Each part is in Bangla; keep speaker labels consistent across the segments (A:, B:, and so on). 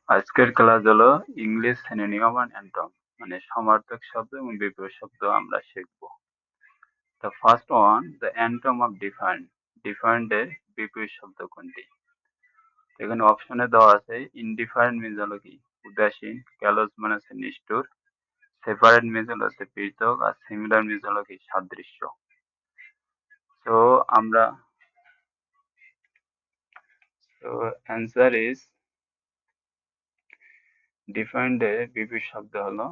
A: আজকের ক্লাস হলো ইংলিশ সিনোনিম অ্যান্ড অ্যান্টম, মানে সমার্থক শব্দ এবং বিপরীত শব্দ আমরা শিখব। The first one, the antonym of different. Different এর বিপরীত শব্দ কোনটি? এখানে অপশনে দেওয়া আছে ইনডিফারেন্ট মিন্স হলো কি উদাসীন, ক্যালোস মানে হচ্ছে নিষ্ঠুর, সেপারেট মিন্স হলো হচ্ছে পৃথক, আর সিমিলার মিন্স হলো কি সাদৃশ্য। তো আমরা অ্যান্সার ইজ ডিফারেন্ট এর বিপরীত শব্দ হলো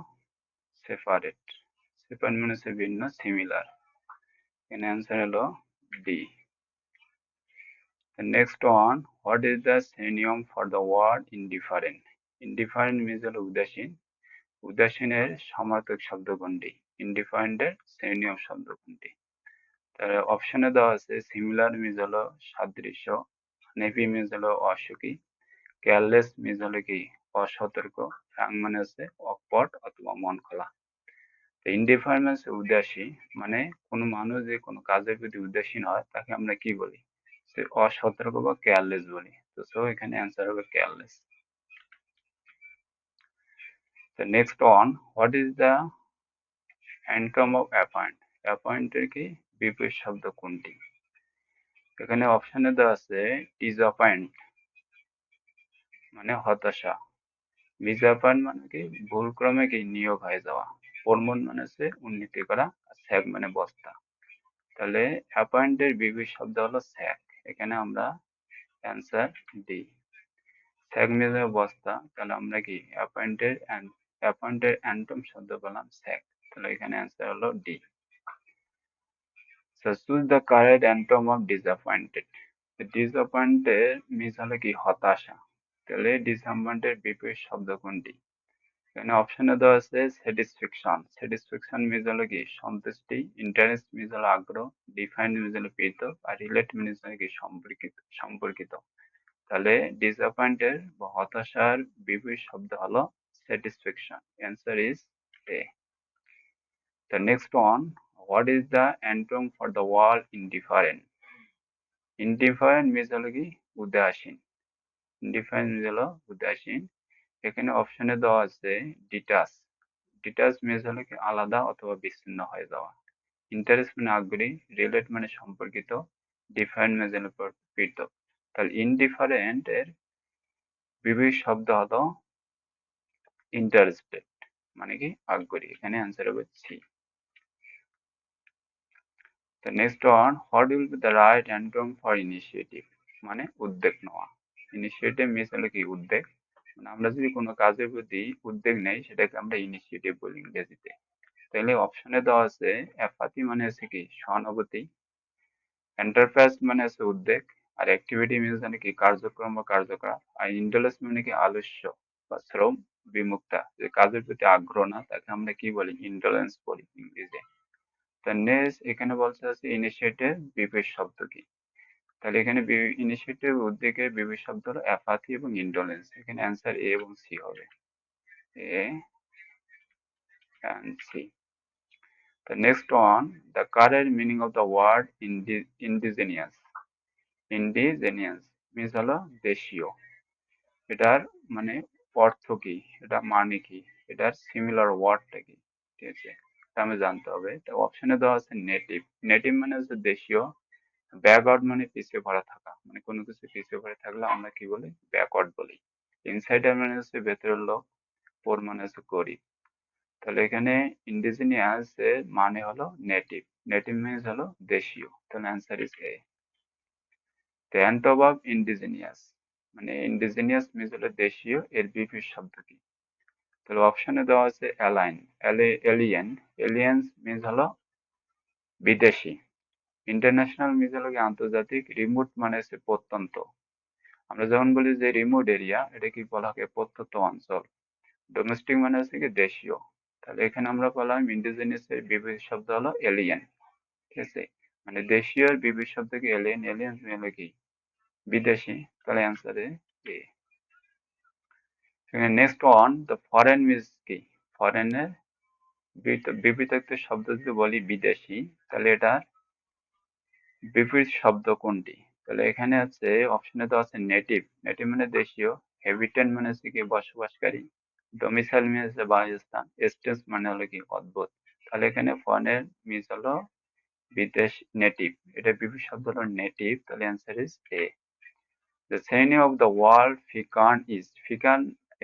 A: সেপারেট। সেপারেট মানে হচ্ছে ভিন্ন, সিমিলার। এখানে অ্যান্সার হলো D. The next one, what is the synonym for the word indifferent? Indifferent means হলো উদাসীন। উদাসীনের সমার্থক শব্দ কোনটি? Indifferent এর synonym শব্দ কোনটি? তাহলে অপশনে দেওয়া আছে সিমিলার মিন্স হলো সাদৃশ্য, নেভি মিন্স হলো অসুখী, কেয়ারলেস মিন্স হলো কি অসতর্ক, ফ্রাঙ্ক মানে হচ্ছে অকপট অথবা মন খোলা। ইনডিফারেন্ট মানে উদাসী, মানে কোনো মানুষ যে কোনো কাজের প্রতি উদাসীন হয় তাকে আমরা কি বলি? সে অসতর্ক বা কেয়ারলেস বলি। তো এখানে অ্যান্সার হবে careless. The next one, what is the antonyms of apparent? Apparent এর কি বিপরীত শব্দ কোনটি? এখানে অপশনে দেওয়া আছে disappoint মানে হতাশা, disappoint মানে কি ভুলক্রমে কি নিয়োগ হয়ে যাওয়া, promote মানে হচ্ছে উন্নতি করা, আর sack মানে বস্তা। তাহলে apparent এর বিপরীত শব্দ হলো sack। এখানে আমরা অ্যান্সার ডি। sack মানে বস্তা, তাহলে আমরা কি অ্যাপয়েন্টের অ্যান্টম শব্দ পেলাম sack। তাহলে এখানে অ্যান্সার হলো D. So choose the correct antonyms of disappointed. Disappointed means হলো কি হতাশা। তাহলে disappointed বিপরীত শব্দ কোনটি? এখানে অপশনে দেওয়া আছে স্যাটিসফ্যাকশন। স্যাটিসফ্যাকশন মিন্স হলো কি সন্তুষ্টি, ইন্টারেস্ট মিন্স হলো আগ্রহ, ডিফাইন মিন্স হলো পৃথক, আর রিলেট মিন্স হলো কি সম্পর্কিত। তাহলে ডিসঅ্যাপয়েন্টেড বা হতাশার বিপরীত শব্দ হলো satisfaction. Answer is a. The next one, what is the antonym for the word indifferent? Indifferent means হলো কি উদাসীন। Indifferent means হলো উদাসীন। এখানে অপশনে দেওয়া আছে ডিটাচ। ডিটাচ মিন্স হলো কি আলাদা অথবা বিচ্ছিন্ন হয়ে যাওয়া। ইন্টারেস্ট মানে আগ্রহী, রিলেট মানে সম্পর্কিত, ডিফারেন্ট মানে হলো পৃথক। তাহলে ইনডিফারেন্ট এর বিপরীত শব্দ হলো ইন্টারেস্টেড মানে কি আগ্রহী। এখানে অ্যান্সার হবে C. The next one, what will be the right antonym for initiative? মানে উদ্যোগ নেওয়া। ইনিশিয়েটিভ মিন্স হলো কি উদ্যোগ, মানে আমরা যদি কোনো কাজের প্রতি উদ্যোগ নেই সেটাকে আমরা ইনিশিয়েটিভ বলি ইংরেজিতে। তাহলে অপশনে দেওয়া আছে অ্যাপাথি মানে হচ্ছে কি সহানুভূতি, এন্টারপ্রাইজ মানে হচ্ছে উদ্যোগ, আর অ্যাক্টিভিটি মিন্স মানে কি কার্যক্রম বা কার্যকলাপ, আর ইন্ডোলেন্স মানে কি আলস্য বা শ্রম বিমুক্তা, যে কাজের প্রতি আগ্রহ না তাকে আমরা কি বলি ইন্ডোলেন্স বলি ইংরেজিতে। তো নেক্সট এখানে বলছে আছে ইনিশিয়েটিভ বিপরীত শব্দ কি? তাহলে এখানে ইনিশিয়েটিভ উদ্যোগের বিপরীত শব্দ হলো অ্যাপাথি এবং ইন্ডোলেন্স। এখানে অ্যান্সার এ এবং সি হবে, A and C. The next one, the correct meaning of the word indigenous. Indigenous means হলো দেশীয়। এটার মানে অর্থ কি, এটা মানে কি, এটার সিমিলার ওয়ার্ডটা কি, ঠিক আছে, এটা আমি জানতে হবে। তো অপশনে দেওয়া আছে নেটিভ। নেটিভ মানে হচ্ছে দেশীয়, ব্যাকওয়ার্ড মানে পিছিয়ে পড়া থাকা, মানে কোনো কিছু পিছিয়ে পড়ে থাকলে আমরা কি বলি ব্যাকওয়ার্ড বলি। ইনসাইডার মানে হচ্ছে ভেতরের লোক, পোর মানে হচ্ছে গরিব। তাহলে এখানে ইন্ডিজিনিয়াস এর মানে হলো নেটিভ। নেটিভ মিন্স হলো দেশীয়। তাহলে answer is a. The antonyms of indigenous, মানে ইন্ডিজিনিয়াস মিন্স হলো দেশীয়, এর বিপরীত শব্দ কি? তাহলে অপশনে দেওয়া আছে অ্যালাইন, এলিয়েন। এলিয়েন্স মিন্স হলো বিদেশি। ইন্টারন্যাশনাল মিন্স হলো কি আন্তর্জাতিক। রিমোট মানে হচ্ছে প্রত্যন্ত। আমরা যেমন বলি যে রিমোট এরিয়া, এটা কি বলা হয় প্রত্যন্ত অঞ্চল। ডোমেস্টিক মানে হচ্ছে কি দেশীয়। তাহলে এখানে আমরা বললাম ইন্ডিজিনিয়াস এর বিপরীত শব্দ হলো এলিয়েন, ঠিক আছে, মানে দেশীয় বিপরীত শব্দ কি এলিয়েন। এলিয়েন মানে কি বিদেশি। তাহলে answer A. Next one, the foreign means কি? ফরেনের বিপরীত শব্দ যদি বলি বিদেশি, তাহলে এটার বিপরীত শব্দ কোনটি? তাহলে এখানে আছে অপশনে তো আছে নেটিভ। নেটিভ মানে দেশীয়, হ্যাবিটেট মানে হচ্ছে কি বসবাসকারী, ডোমিসাইল মানে হচ্ছে বাসস্থান, স্টেন্স মানে হলো কি অদ্ভুত। তাহলে এখানে ফরেনের মিনস হলো বিদেশ, নেটিভ, এটা বিপরীত শব্দ হলো নেটিভ, তাহলে অ্যান্সার ইজ এ। দ্য শ্রেণী অফ দ্য ওয়ার্ল্ড ফিকান ইজ, ফিকান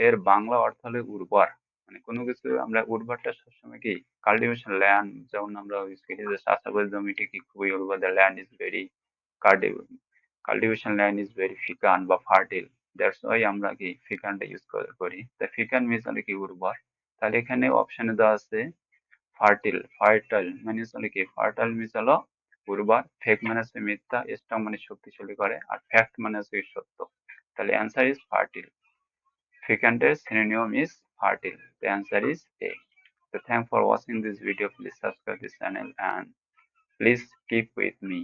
A: এর বাংলা অর্থ হলো উর্বর, মানে কোনো কিছু আমরা উর্বরটা সবসময় কি কাল্টিভেশন ল্যান্ড, যেমন আমরা ইউজ করি যে চাষাবাদ জমিটি কি খুবই উর্বর, the land is very cultivation land is very fecund বা ফার্টিল, দ্যাটস ওয়াই আমরা কি ফিকানটা ইউজ করি। দ্য ফিকান মিনস হলো কি উর্বর। তাহলে এখানে অপশনে দেওয়া আছে ফার্টিল, ফার্টাইল মানে হচ্ছে কি ফার্টাইল মিনস হলো উর্বর, ফেক মানে হচ্ছে মিথ্যা, স্ট্রং মানে শক্তিশালী করে, আর ফ্যাক্ট মানে হচ্ছে সত্য। তাহলে অ্যান্সার ইজ ফার্টিল। ফিক্যান্টের synonym is fertile. The answer is A. So thanks for watching this video. Please subscribe this channel and please keep with me.